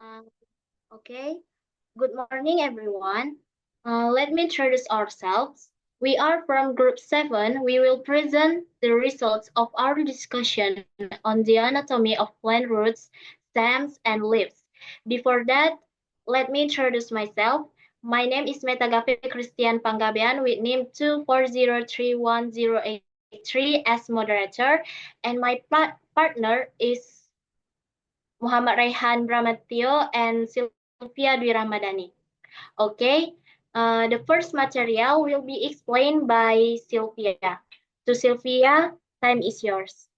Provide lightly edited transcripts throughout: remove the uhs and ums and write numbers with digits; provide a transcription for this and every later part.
Um, okay. Good morning, everyone. Let me introduce ourselves. We are from Group 7. We will present the results of our discussion on the anatomy of plant roots, stems, and leaves. Before that, let me introduce myself. My name is Metagape Christian Panggabean with name 2403108 as moderator, and my partner is Muhammad Raihan Bramatio and Sylvia Dwi Ramadhani. Okay, the first material will be explained by Sylvia. To Sylvia, time is yours.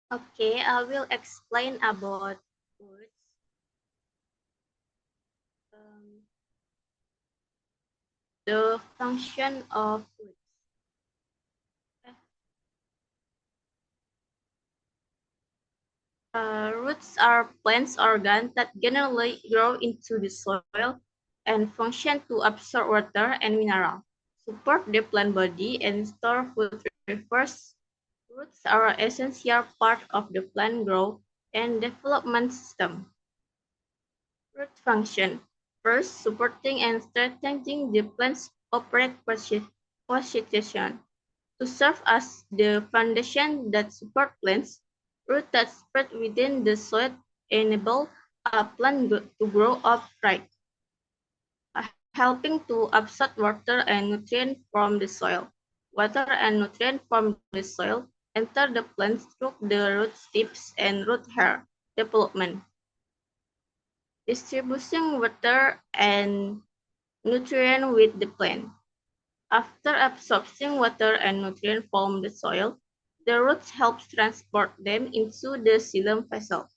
Okay, I will explain about roots. Um, the function of roots. Roots are plants organs that generally grow into the soil and function to absorb water and mineral, support the plant body, and store food. Refers. Roots are an essential part of the plant growth and development system. Root function. First, supporting and strengthening the plant's operate position. To serve as the foundation that support plants, roots that spread within the soil enable a plant to grow upright, helping to absorb water and nutrients from the soil. Water and nutrients from the soil enter the plant through the root tips and root hair development. Distributing water and nutrient with the plant. After absorbing water and nutrient from the soil, the roots help transport them into the xylem vessel,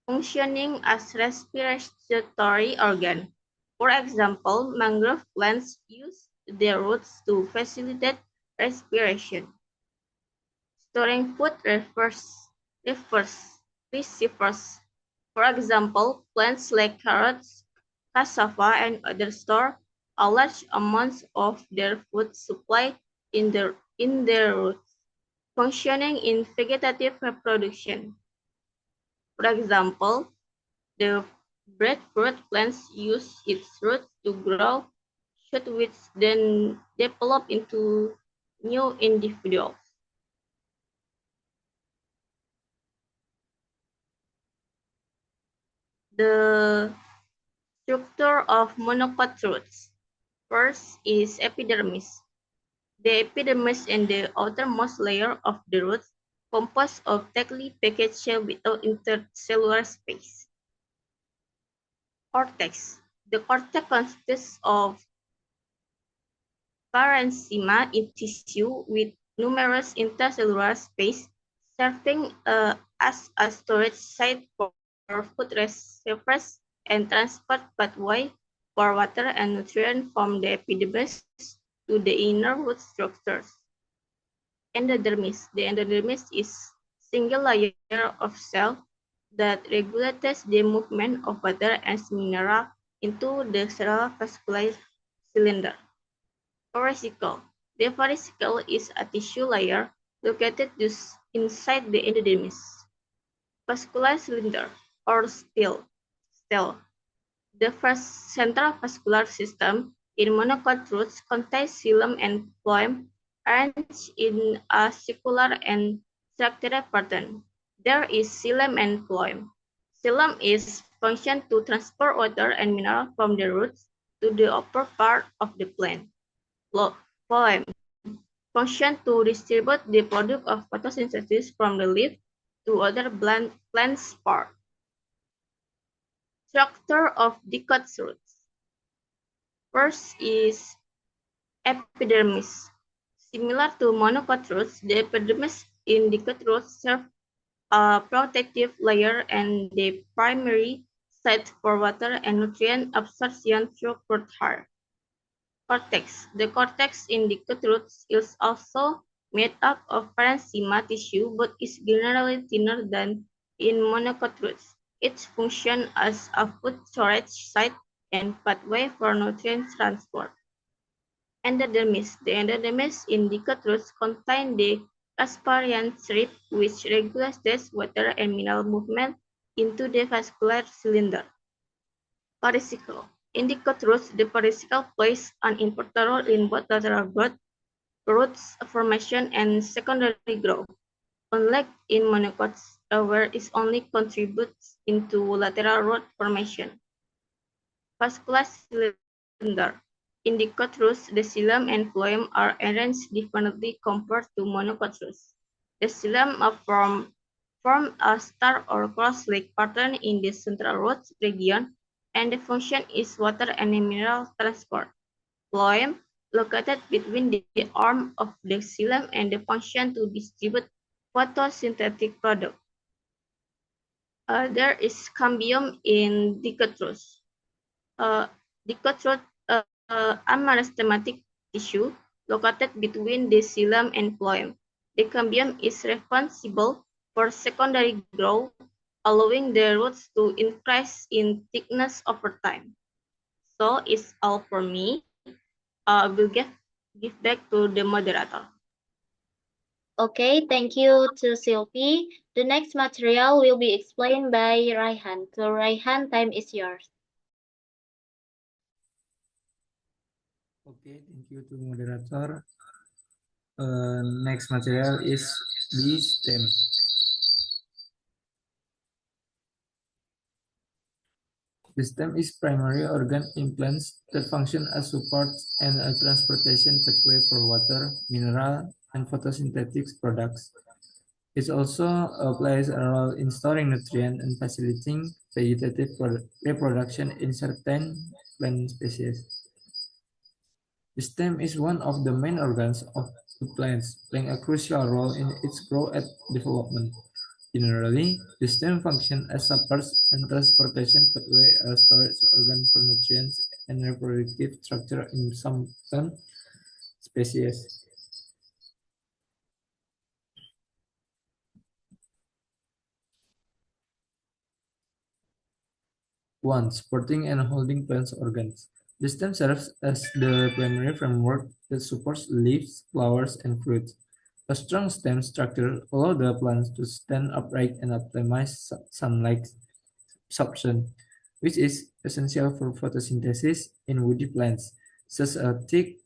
functioning as respiratory organ. For example, mangrove plants use their roots to facilitate respiration. Storing food refers receivers. For example, plants like carrots, cassava, and others store a large amounts of their food supply in their roots, functioning in vegetative reproduction. For example, the breadfruit plant use its roots to grow shoots which then develop into new individuals. The structure of monocot roots. First is epidermis. The epidermis and the outermost layer of the roots composed of tightly packaged shell without intercellular space. Cortex. The cortex consists of parenchyma in tissue with numerous intercellular space, serving as a storage site for food reservoirs and transport pathway for water and nutrients from the epidermis to the inner root structures. Endodermis. The endodermis is single layer of cell that regulates the movement of water and mineral into the cell vascular cylinder. Varicicle. The varicicle is a tissue layer located just inside the endodermis. Vascular cylinder or stele. The first central vascular system in monocot roots contains xylem and phloem arranged in a circular and structured pattern. There is xylem and phloem. Xylem is function to transport water and mineral from the roots to the upper part of the plant. Phloem function to distribute the product of photosynthesis from the leaf to other plants' part. Structure of dicot roots. First is epidermis. Similar to monocot roots, the epidermis in dicot roots serve a protective layer and the primary site for water and nutrient absorption through root hair. Cortex. The cortex in dicot roots is also made up of parenchyma tissue but is generally thinner than in monocot roots. It functions as a food storage site and pathway for nutrient transport. endodermis. The endodermis in Dicotrus contain the Casparian strip, which regulates the water and mineral movement into the vascular cylinder. Pericycle. In Dicotrus, the pericycle plays an important role in both lateral growth, roots formation, and secondary growth. Unlike in monocots, where it only contributes into lateral root formation. Vascular cylinder. In Dicotrus, the xylem and phloem are arranged differently compared to Monocotrus. The xylem form a star or cross-like pattern in the central root region, and the function is water and mineral transport. Phloem, located between the arm of the xylem and the function to distribute photosynthetic product. There is cambium in Dicotrus. Dicotrus ameristematic tissue located between the xylem and phloem. The cambium is responsible for secondary growth, allowing the roots to increase in thickness over time. So it's all for me. I will give back to the moderator. Okay, thank you to Sylvie. The next material will be explained by Raihan. So Raihan, time is yours. Okay, thank you to moderator. Next material is the stem. The stem is primary organ in plants that function as support and a transportation pathway for water, mineral, and photosynthetic products. It also plays a role in storing nutrients and facilitating vegetative reproduction in certain plant species. The stem is one of the main organs of the plants, playing a crucial role in its growth and development. Generally, the stem functions as support and transportation pathway, a storage organ for nutrients and reproductive structure in some plant species. One, supporting and holding plant organs. The stem serves as the primary framework that supports leaves, flowers, and fruits. A strong stem structure allows the plants to stand upright and optimize sunlight absorption, which is essential for photosynthesis in woody plants, such as teak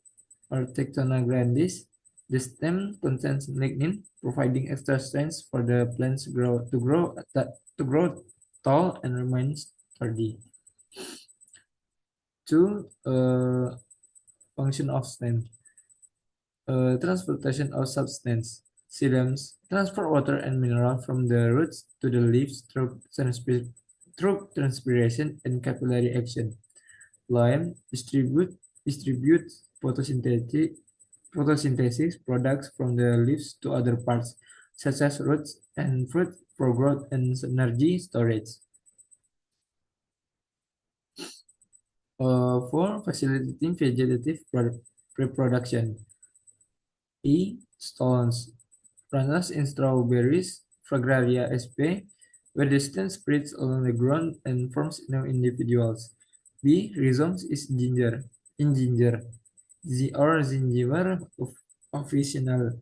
or Tectona grandis. The stem contains lignin, providing extra strength for the plants to grow tall and remain sturdy. Two, function of stem. Transportation of substance. Xylems transport water and mineral from the roots to the leaves through transpiration and capillary action. Phloem distributes photosynthesis products from the leaves to other parts, such as roots and fruit for growth and energy storage. For facilitating vegetative reproduction. E. Stolons. Runners in strawberries, Fragaria sp, where the stem spreads along the ground and forms new individuals. B. Rhizomes is ginger. In ginger, or gingiva officinal,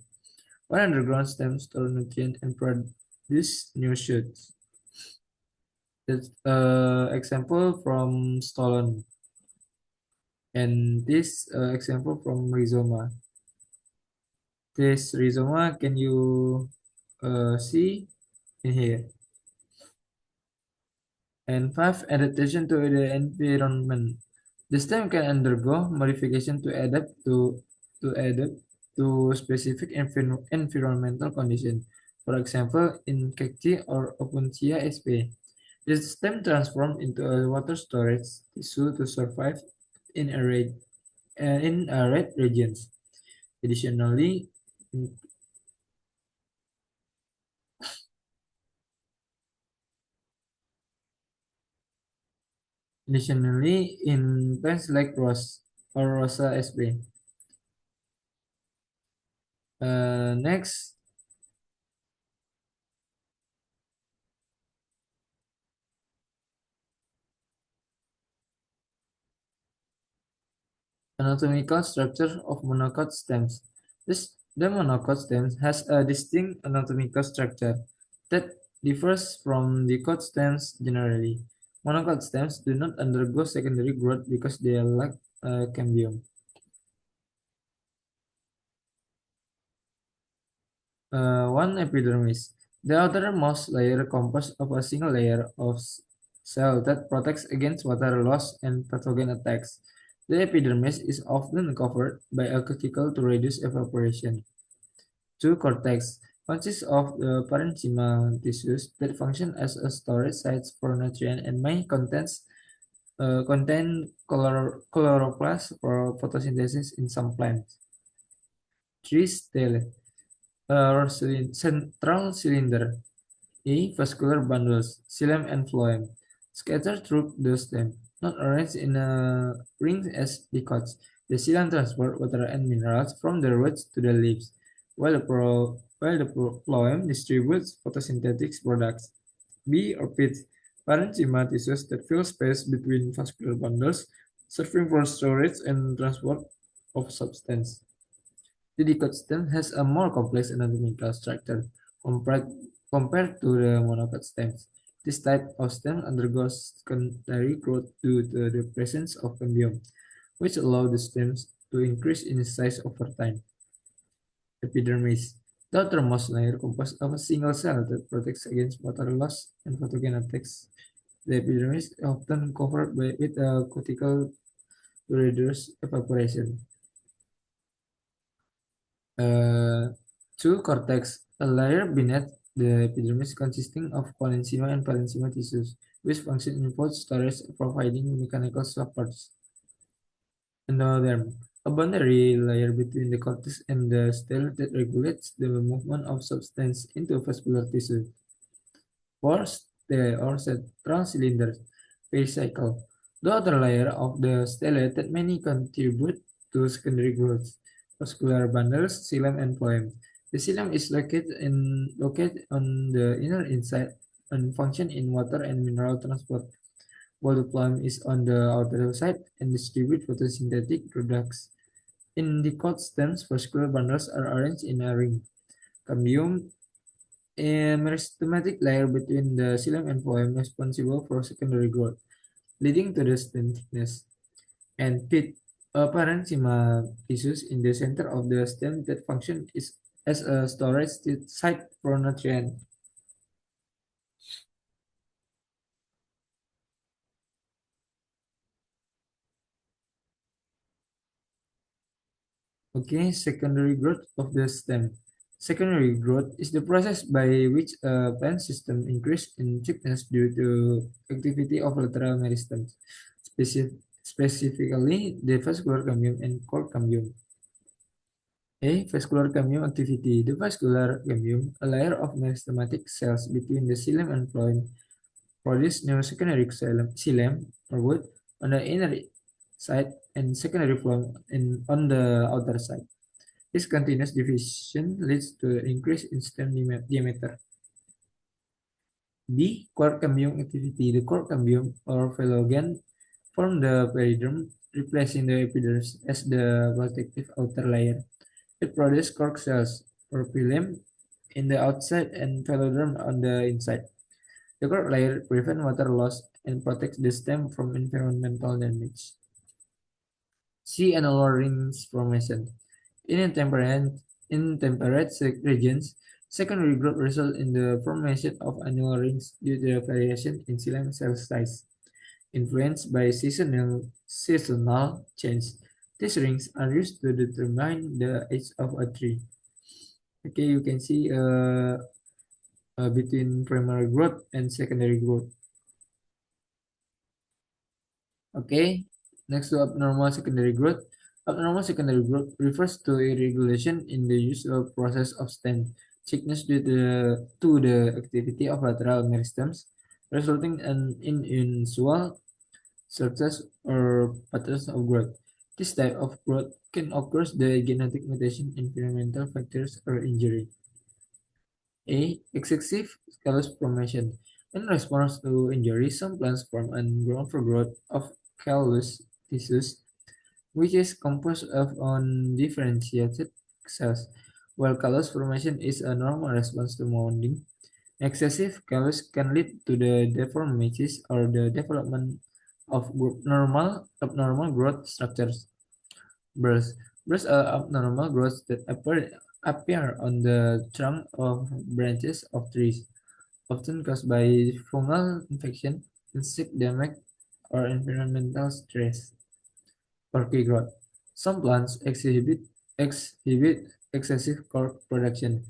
where underground stems store nutrients and produce new shoots. That's example from stolon. And this example from rhizoma. This rhizoma, can you see in here? And 5, adaptation to the environment. The stem can undergo modification to adapt to specific environmental conditions. For example, in cacti or Opuntia sp, the stem transforms into a water storage tissue to survive in arid regions. Additionally, in plants like rose or Rosa sp. Next, Anatomical structure of monocot stems. The monocot stem has a distinct anatomical structure that differs from dicot stems generally. Monocot stems do not undergo secondary growth because they lack a cambium. One epidermis. The outermost layer composed of a single layer of cell that protects against water loss and pathogen attacks. The epidermis is often covered by a cuticle to reduce evaporation. 2. Cortex consists of the parenchyma tissues that function as a storage sites for nutrients and may contain chloroplasts for photosynthesis in some plants. 3. Stele central cylinder. A. Vascular bundles, xylem and phloem, scattered through the stem, not arranged in a ring as dicots. The xylem transport water and minerals from the roots to the leaves, while the phloem distributes photosynthetic products. B. Orbits, parenchyma tissues that fill space between vascular bundles, serving for storage and transport of substance. The dicot stem has a more complex anatomical structure compared to the monocot stems. This type of stem undergoes secondary growth due to the presence of cambium, which allow the stems to increase in size over time. Epidermis. The outermost layer composed of a single cell that protects against water loss and pathogen attacks. The epidermis is often covered with a cuticle to reduce evaporation. 2. Cortex, a layer beneath the epidermis consisting of parenchyma and parenchyma tissues, which function in both storage and providing mechanical supports. Endoderm, a boundary layer between the cortex and the stele that regulates the movement of substance into vascular tissue. 4. Stele or central cylinder, pericycle, the outer layer of the stele that may contribute to secondary growth. Vascular bundles, xylem and phloem. The xylem is located on the inner inside and function in water and mineral transport, while the phloem is on the outer side and distribute photosynthetic products. In dicot stems, vascular bundles are arranged in a ring. Cambium, a meristematic layer between the xylem and phloem responsible for secondary growth, leading to the stem thickness. And pit, parenchyma tissues in the center of the stem that function as a storage site for nutrients. Okay, secondary growth of the stem. Secondary growth is the process by which a plant system increases in thickness due to activity of lateral meristems, specifically the vascular cambium and core cambium. A. Vascular cambium activity. The vascular cambium, a layer of meristematic cells between the xylem and phloem, produce new secondary xylem or wood on the inner side and secondary phloem on the outer side. This continuous division leads to an increase in stem diameter. B. Core cambium activity. The core cambium or phloem form the periderm, replacing the epidermis as the protective outer layer. It produces cork cells or phloem in the outside and phloderm on the inside. The cork layer prevents water loss and protects the stem from environmental damage. C. Annular rings formation. In temperate regions, secondary growth results in the formation of annular rings due to variation in xylem cell size, influenced by seasonal change. These rings are used to determine the age of a tree. Okay, you can see between primary growth and secondary growth. Okay, next to abnormal secondary growth. Abnormal secondary growth refers to irregulation in the usual process of stem thickness due to the activity of lateral meristems, resulting in unusual structures or patterns of growth. This type of growth can occur due to genetic mutation, environmental factors, or injury. A. Excessive callus formation. In response to injury, some plants form an overgrowth of callus tissues which is composed of undifferentiated cells, while callus formation is a normal response to mounding. Excessive callus can lead to the deformities or the development of abnormal growth structures. Bursts. Bursts are abnormal growths that appear on the trunk of branches of trees, often caused by fungal infection, insect damage, or environmental stress. Corky growth. Some plants exhibit excessive cork production,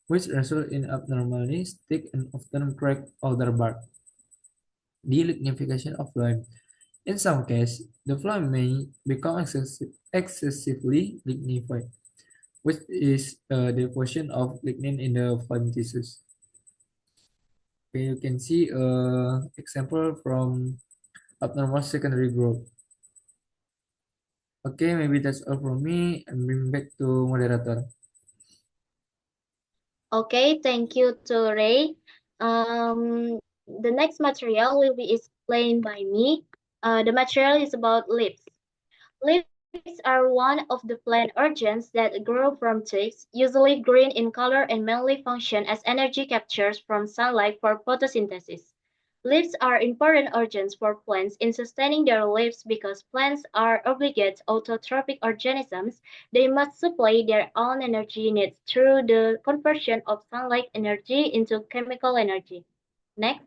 which result in abnormally thick and often cracked outer bark. Delignification of phloem. In some cases, the phloem may become excessively lignified, which is a deposition of lignin in the phloem tissues. Okay, you can see example from abnormal secondary growth. Okay, maybe that's all from me. And bring back to moderator. Okay, thank you to Ray. The next material will be explained by me. The material is about leaves. Leaves are one of the plant organs that grow from twigs, usually green in color and mainly function as energy captures from sunlight for photosynthesis. Leaves are important organs for plants in sustaining their lives because plants are obligate autotrophic organisms. They must supply their own energy needs through the conversion of sunlight energy into chemical energy. Next.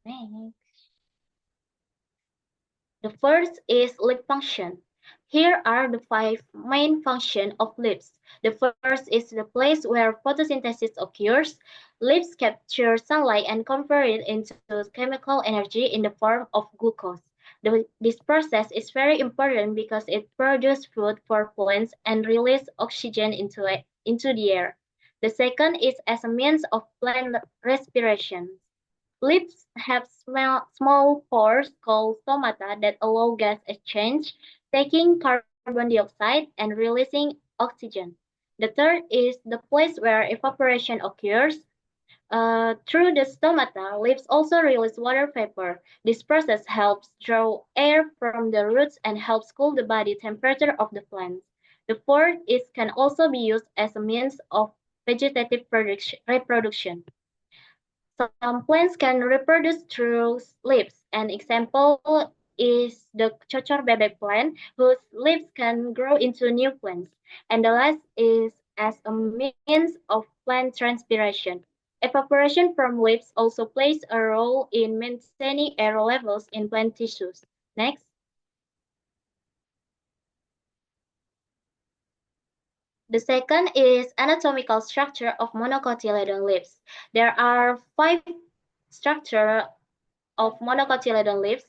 Next. The first is leaf function. Here are the five main functions of leaves. The first is the place where photosynthesis occurs. Leaves capture sunlight and convert it into chemical energy in the form of glucose. This process is very important because it produces food for plants and releases oxygen into the air. The second is as a means of plant respiration. Leaves have small pores called stomata that allow gas exchange, taking carbon dioxide and releasing oxygen. The third is the place where evaporation occurs. Through the stomata, leaves also release water vapor. This process helps draw air from the roots and helps cool the body temperature of the plants. The fourth is can also be used as a means of vegetative reproduction. Some plants can reproduce through leaves. An example is the cocor bebek plant, whose leaves can grow into new plants. And the last is as a means of plant transpiration. Evaporation from leaves also plays a role in maintaining air levels in plant tissues. Next. The second is anatomical structure of monocotyledon leaves. There are five structures of monocotyledon leaves.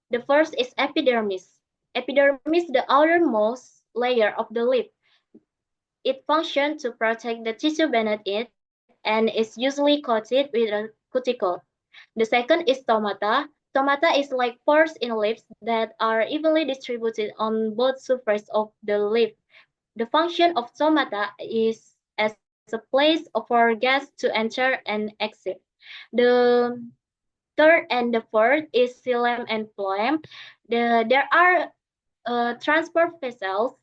The first is epidermis. Epidermis, the outermost layer of the leaf. It functions to protect the tissue beneath it and is usually coated with a cuticle. The second is stomata. Stomata is like pores in leaves that are evenly distributed on both surfaces of the leaf. The function of stomata is as a place for gas to enter and exit. The third and the fourth is xylem and phloem. There are transport vessels.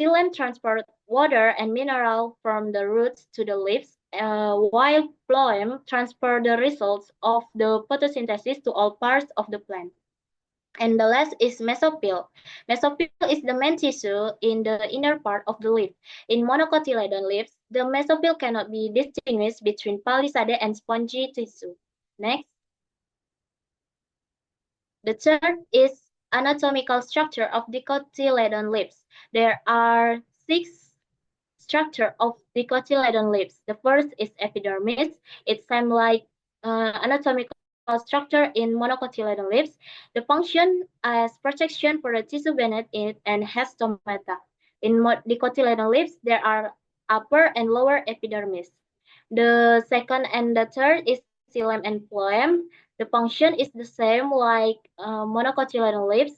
Xylem transport water and mineral from the roots to the leaves, while phloem transport the results of the photosynthesis to all parts of the plant. And the last is mesophyll. Mesophyll is the main tissue in the inner part of the leaf. In monocotyledon leaves, the mesophyll cannot be distinguished between palisade and spongy tissue. Next. The third is anatomical structure of dicotyledon leaves. There are six structures of dicotyledon leaves. The first is epidermis. It's same like anatomical structure in monocotyledon leaves. The function as protection for the tissue beneath it and has stomata. In dicotyledon leaves, there are upper and lower epidermis. The second and the third is xylem and phloem. The function is the same like monocotyledon leaves.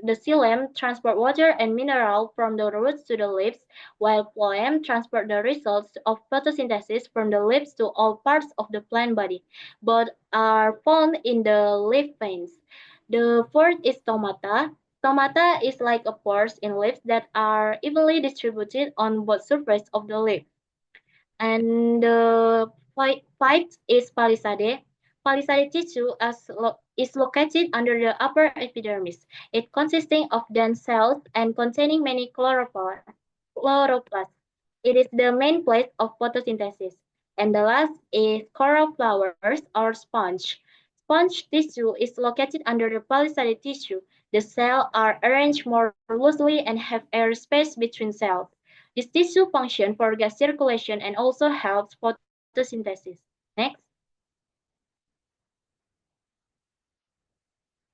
the xylem transport water and mineral from the roots to the leaves, while phloem transport the results of photosynthesis from the leaves to all parts of the plant body. Both are found in the leaf veins. The fourth is stomata. Stomata is like a pores in leaves that are evenly distributed on both surfaces of the leaf. And the fifth is palisade. Palisade tissue is located under the upper epidermis. It consisting of dense cells and containing many chloroplasts. It is the main place of photosynthesis. And the last is coral flowers or sponge. Sponge tissue is located under the palisade tissue. The cells are arranged more loosely and have air space between cells. This tissue functions for gas circulation and also helps photosynthesis. Next.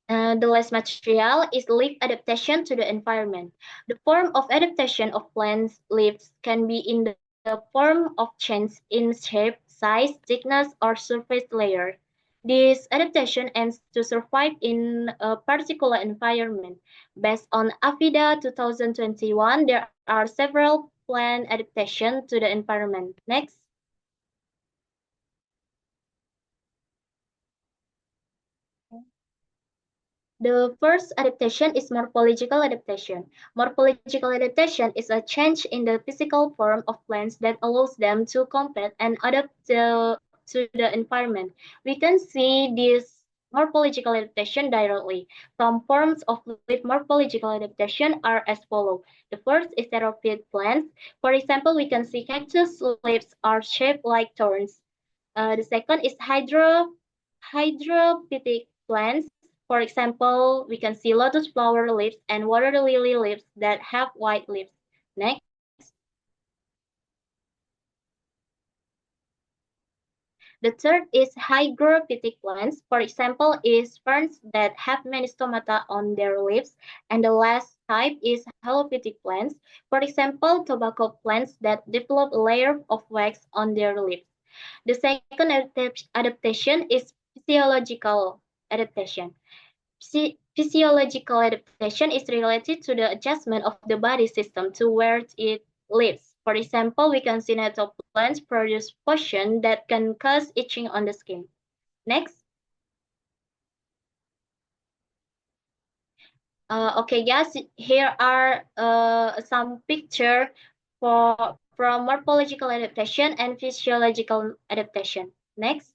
The last material is leaf adaptation to the environment. The form of adaptation of plants' leaves can be in the form of change in shape, size, thickness, or surface layer. This adaptation aims to survive in a particular environment. Based on AFIDA 2021, there are several plant adaptations to the environment. Next. The first adaptation is morphological adaptation. Morphological adaptation is a change in the physical form of plants that allows them to compete and adapt to the environment. We can see this morphological adaptation directly. Some forms of leaf morphological adaptation are as follows. The first is xerophyte plants. For example, we can see cactus leaves are shaped like thorns. The second is hydrophytic plants. For example, we can see lotus flower leaves and water lily leaves that have white leaves. Next. The third is hygrophytic plants. For example, is ferns that have many stomata on their leaves. And the last type is halophytic plants. For example, tobacco plants that develop a layer of wax on their leaves. The second adaptation is physiological adaptation. Physiological adaptation is related to the adjustment of the body system to where it lives. For example, we can see nettle plants produce potion that can cause itching on the skin. Next. Okay, guys, here are some picture from morphological adaptation and physiological adaptation. Next.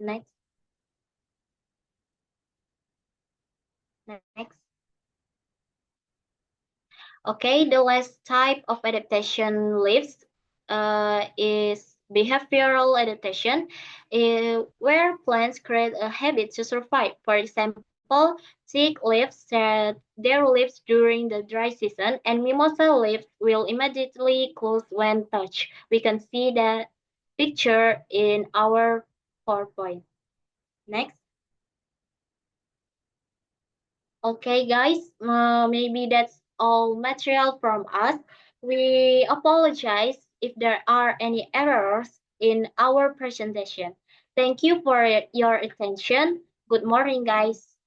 Next. Next. Okay, the last type of adaptation lives is behavioral adaptation, where plants create a habit to survive. For example, teak leaves shed their leaves during the dry season, and mimosa leaves will immediately close when touched. We can see that picture in our PowerPoint. Next. Okay, guys, maybe that's all material from us. We apologize if there are any errors in our presentation. Thank you for your attention. Good morning, guys.